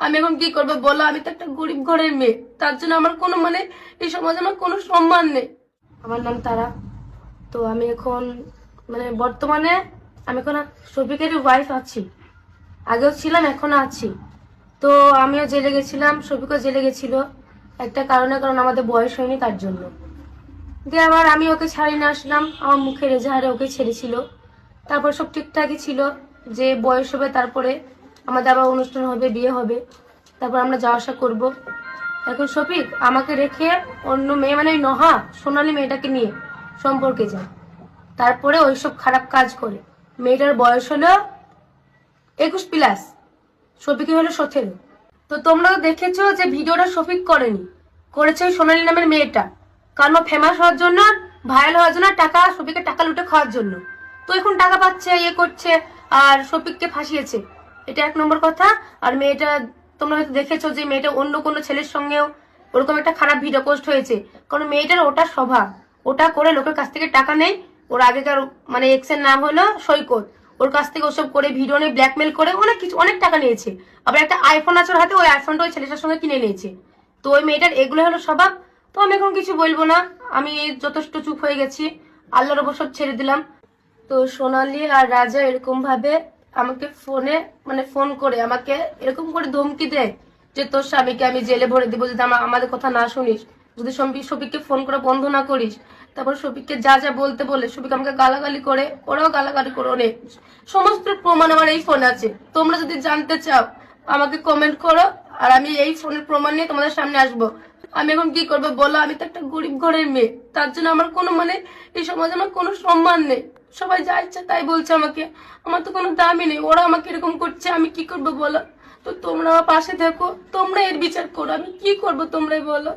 আমি এখন কি করবো বলো? আমি তো একটা গরিব ঘরের মেয়ে, তার জন্য আমার কোনো মানে এই সমাজে আমার কোনো সম্মান নেই। আমার নাম তারা। তো আমি এখন মানে বর্তমানে আমি এখন শফিকেরই ওয়াইফ আছি, আগেও ছিলাম এখনো আছি। তো আমিও জেলে গেছিলাম, শফিকও জেলে গেছিল একটা কারণে, কারণ আমাদের বয়স হয়নি তার জন্য। দিয়ে আবার আমি ওকে ছাড়িয়ে নিয়ে আসলাম, আমার মুখের এজাহারে ওকে ছেড়েছিল। তারপর সব ঠিকঠাকই ছিল, যে বয়স হবে তারপরে আমাদের আবার অনুষ্ঠান হবে, বিয়ে হবে, তারপর আমরা যাওয়া আসা করবো। এখন শফিক আমাকে রেখে অন্য মেয়ে মানে ওই নহা সোনালী মেয়েটাকে নিয়ে সম্পর্কে যায়, তারপরে ওইসব খারাপ কাজ করে। মেয়েটার বয়স হলো 21+, শফিকের হলো 17। তো তোমরা তো দেখেছো যে ভিডিওটা শফিক করেনি, করেছে ওই সোনালী নামের মেয়েটা, কারণ ফেমাস হওয়ার জন্য, ভাইরাল হওয়ার জন্য, টাকা শফিকের টাকা লুটে খাওয়ার জন্য। তো এখন টাকা পাচ্ছে, ইয়ে করছে, আর শফিককে ফাঁসিয়েছে, এটা 1 নম্বর কথা। আর মেয়েটা তোমরা হয়তো দেখেছো যে মেয়েটা অন্য কোনো ছেলের সঙ্গেও ওরকম একটা খারাপ ভিডিও পোস্ট হয়েছে, কারণ মেয়েটার ওটা স্বভাব, ওটা করে লোকের কাছ থেকে টাকা নেই। ওর আগেকার মানে এক্স এর নাম হলো সৈকত, ওর কাছ থেকে ওসব করে ভিডিও নিয়ে ব্ল্যাকমেল করে অনেক কিছু, অনেক টাকা নিয়েছে। আবার একটা আইফোন আছে ওর হাতে, ওই আইফোনটা ওই ছেলেটার সঙ্গে কিনে নিয়েছে। তো ওই মেয়েটার এগুলো হলো স্বভাব। তো আমি এখন কিছু বলবো না, আমি যথেষ্ট চুপ হয়ে গেছি, আল্লাহর ওপর সব ছেড়ে দিলাম। তো সোনালী আর রাজা এরকম ভাবে আমাকে ফোনে মানে ফোন করে আমাকে এরকম করে ধমকি দেয় যে তোর স্বামীকে আমি জেলে ভরে দিব যদি আমাদের কথা না শুনিস, যদি শফিককে ফোন করে বন্ধ না করিস। তারপর শফিককে যা যা বলতে বলে শফিক আমাকে গালাগালি করে, ওরাও গালাগালি করে অনেক। সমস্ত প্রমাণ আমার এই ফোন আছে, তোমরা যদি জানতে চাও আমাকে কমেন্ট করো, আর আমি এই ফোনের প্রমাণ নিয়ে তোমাদের সামনে আসবো। আমি এখন কি করবো বলো? আমি তো একটা গরিব ঘরের মেয়ে, তার জন্য আমার কোনো মানে এই সমাজে আমার কোনো সম্মান নেই। সবাই যা ইচ্ছা তাই বলছে আমাকে, আমার তো কোনো দামই নেই, ওরা আমাকে এরকম করছে, আমি কি করবো বলো? তো তোমরা আমার পাশে থেকো, তোমরা এর বিচার করো, আমি কি করবো তোমরাই বলো।